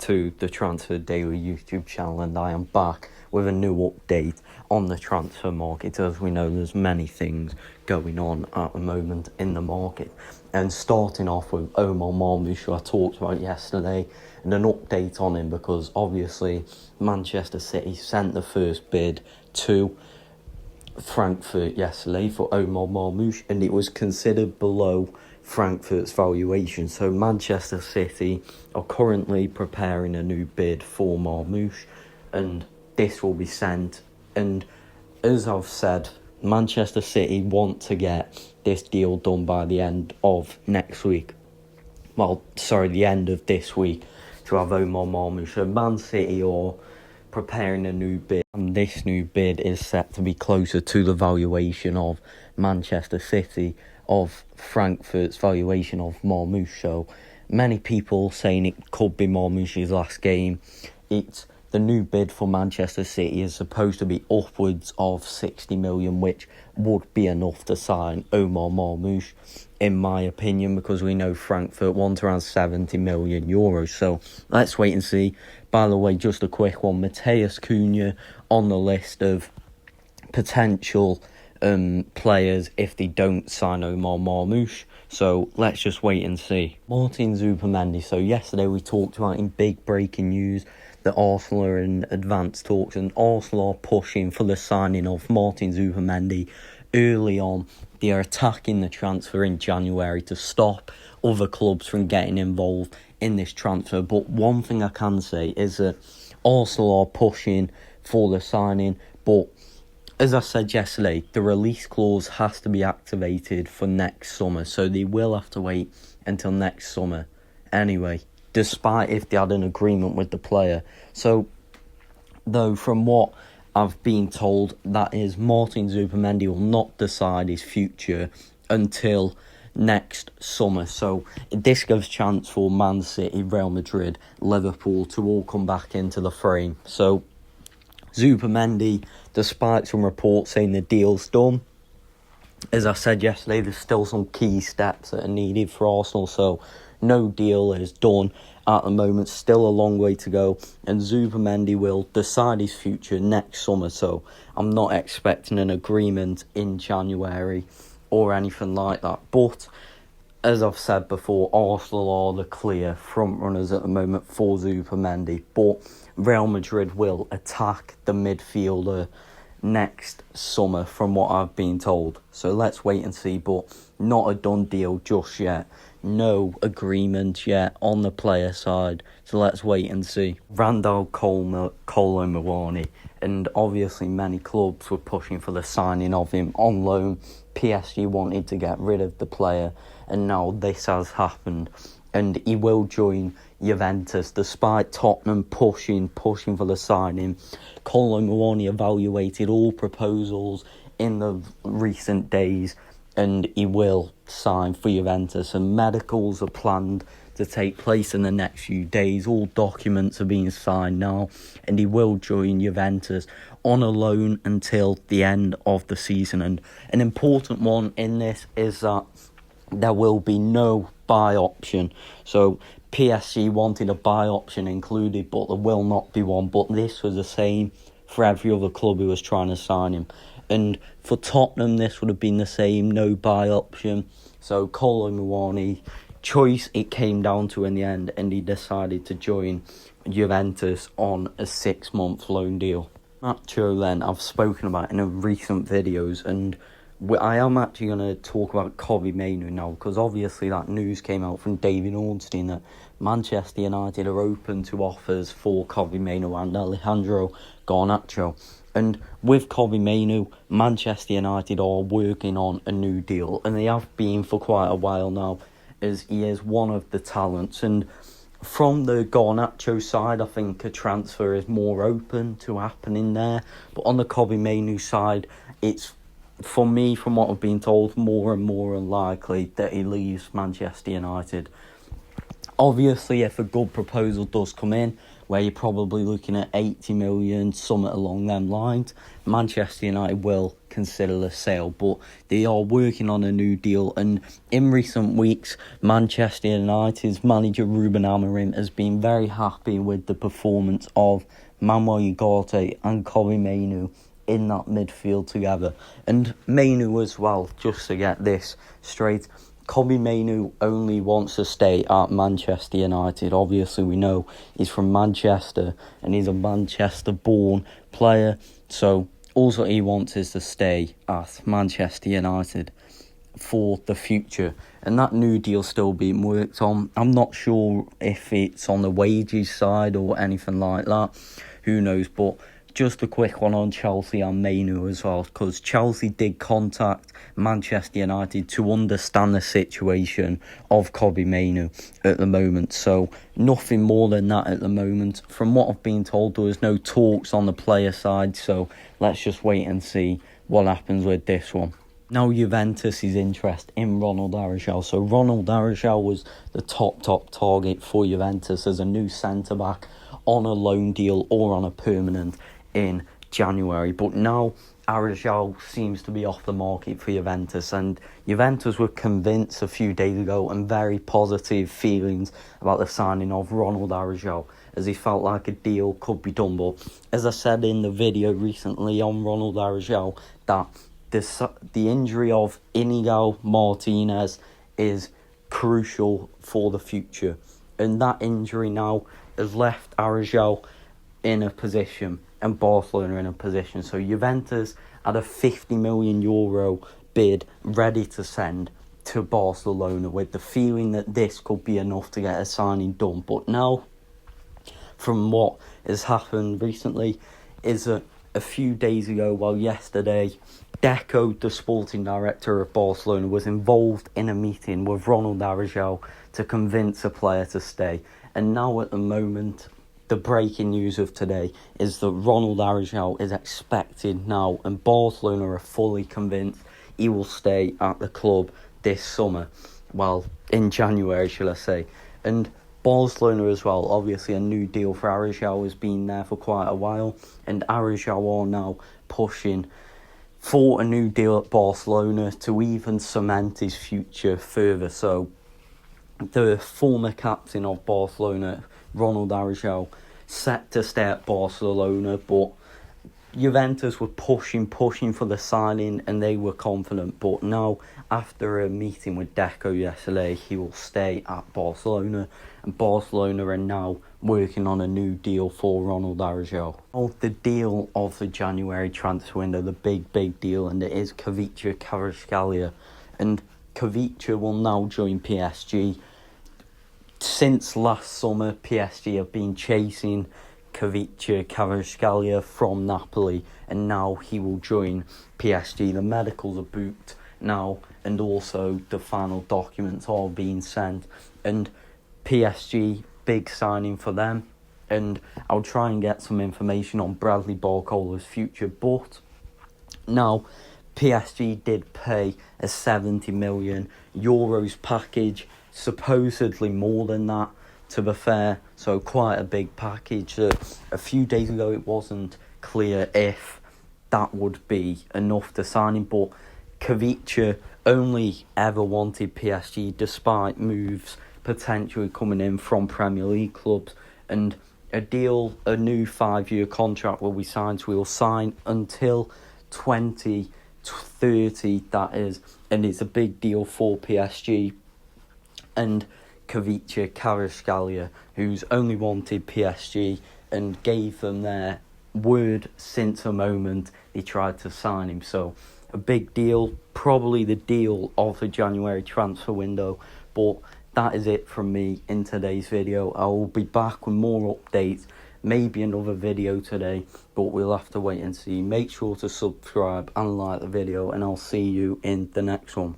to the Transfer Daily YouTube channel, and I am back with a new update on the transfer market. As we know, there's many things going on at the moment in the market, and starting off with Omar Marmoush, who I talked about yesterday, and an update on him because obviously Manchester City sent the first bid to Frankfurt yesterday for Omar Marmoush, and it was considered below Frankfurt's valuation. So Manchester City are currently preparing a new bid for Marmoush, and this will be sent. And as I've said, Manchester City want to get this deal done by the end of next week. The end of this week, to have Omar Marmoush. So Man City are preparing a new bid, and this new bid is set to be closer to the valuation of Manchester City of Frankfurt's valuation of Marmoush. So many people saying it could be Marmoush's last game. The new bid for Manchester City is supposed to be upwards of 60 million, which would be enough to sign Omar Marmoush, in my opinion, because we know Frankfurt want around 70 million euros. So let's wait and see. By the way, just a quick one, Matheus Cunha on the list of potential players if they don't sign Omar Marmoush. So let's just wait and see. Martin Zubimendi. So yesterday we talked about in big breaking news that Arsenal are in advanced talks, and Arsenal are pushing for the signing of Martin Zubimendi early on. They are attacking the transfer in January to stop other clubs from getting involved in this transfer. But one thing I can say is that Arsenal are pushing for the signing, but as I said yesterday, the release clause has to be activated for next summer, so they will have to wait until next summer anyway, despite if they had an agreement with the player. So, though, from what I've been told, that is Martin Zubimendi will not decide his future until next summer. So this gives chance for Man City, Real Madrid, Liverpool to all come back into the frame. So Zubimendi, despite some reports saying the deal's done, as I said yesterday, there's still some key steps that are needed for Arsenal. So no deal is done at the moment, still a long way to go, and Zubimendi will decide his future next summer. So I'm not expecting an agreement in January or anything like that. But as I've said before, Arsenal are the clear front runners at the moment for Zubimendi, but Real Madrid will attack the midfielder next summer from what I've been told. So let's wait and see, but not a done deal just yet. No agreement yet on the player side, so let's wait and see. Randall Muani, and obviously many clubs were pushing for the signing of him on loan. PSG wanted to get rid of the player, and now this has happened, and he will join Juventus despite Tottenham pushing for the signing. Muani evaluated all proposals in the recent days, and he will sign for Juventus, and medicals are planned to take place in the next few days. All documents are being signed now, and he will join Juventus on a loan until the end of the season. And an important one in this is that there will be no buy option. So PSG wanted a buy option included, but there will not be one. But this was the same for every other club who was trying to sign him. And for Tottenham, this would have been the same, no buy option. So Muani choice it came down to in the end, and he decided to join Juventus on a 6-month loan deal. Nacho then, I've spoken about in recent videos, and I am actually going to talk about Kvicha now, because obviously that news came out from David Ornstein that Manchester United are open to offers for Kvicha and Alejandro Garnacho. And with Kvicha, Manchester United are working on a new deal, and they have been for quite a while now, as he is one of the talents. And from the Garnacho side, I think a transfer is more open to happening there. But on the Kvicha side, it's, for me, from what I've been told, more and more unlikely that he leaves Manchester United. Obviously, if a good proposal does come in, where you're probably looking at 80 million, something along them lines, Manchester United will consider the sale, but they are working on a new deal. And in recent weeks, Manchester United's manager Ruben Amorim has been very happy with the performance of Manuel Ugarte and Kobbie Mainoo in that midfield together. And Mainoo as well, just to get this straight, Kobbie Mainoo only wants to stay at Manchester United. Obviously, we know he's from Manchester and he's a Manchester-born player. So, all that he wants is to stay at Manchester United for the future. And that new deal's still being worked on. I'm not sure if it's on the wages side or anything like that. Who knows, but just a quick one on Chelsea and Mainoo as well, because Chelsea did contact Manchester United to understand the situation of Kobbie Mainoo at the moment. So nothing more than that at the moment. From what I've been told, there was no talks on the player side, so let's just wait and see what happens with this one. Now Juventus is interested in Ronald Araujo. So Ronald Araujo was the top target for Juventus as a new centre-back on a loan deal or on a permanent in January. But now Araujo seems to be off the market for Juventus, and Juventus were convinced a few days ago and very positive feelings about the signing of Ronald Araujo, as he felt like a deal could be done. But as I said in the video recently on Ronald Araujo, that the injury of Inigo Martinez is crucial for the future, and that injury now has left Araujo in a position and Barcelona in a position. So Juventus had a €50 million bid ready to send to Barcelona, with the feeling that this could be enough to get a signing done. But now, from what has happened recently, is that a few days ago, yesterday, Deco, the sporting director of Barcelona, was involved in a meeting with Ronald Araujo to convince a player to stay. And now at the moment, the breaking news of today is that Ronald Araujo is expected now, and Barcelona are fully convinced he will stay at the club this summer. Well, in January, shall I say. And Barcelona as well, obviously a new deal for Araujo has been there for quite a while, and Araujo are now pushing for a new deal at Barcelona to even cement his future further. So the former captain of Barcelona, Ronald Araujo, set to stay at Barcelona, but Juventus were pushing for the signing and they were confident. But now, after a meeting with Deco yesterday, he will stay at Barcelona, and Barcelona are now working on a new deal for Ronald Araujo. The deal of the January transfer window, the big deal, and it is Kvicha Kvaratskhelia, and Kvicha will now join PSG. Since last summer, PSG have been chasing Kvicha Kvaratskhelia from Napoli, and now he will join PSG. The medicals are booked now, and also the final documents are being sent, and PSG, big signing for them. And I'll try and get some information on Bradley Barcola's future, but now PSG did pay a €70 million package, supposedly more than that, to be fair, so quite a big package. A few days ago it wasn't clear if that would be enough to sign him, but Kvicha only ever wanted PSG despite moves potentially coming in from Premier League clubs, and a new 5-year contract will be signed, so we'll sign until 2030, that is, and it's a big deal for PSG. And Kvicha Kvaratskhelia, who's only wanted PSG and gave them their word since the moment they tried to sign him. So a big deal, probably the deal of the January transfer window. But that is it from me in today's video. I will be back with more updates, maybe another video today, but we'll have to wait and see. Make sure to subscribe and like the video, and I'll see you in the next one.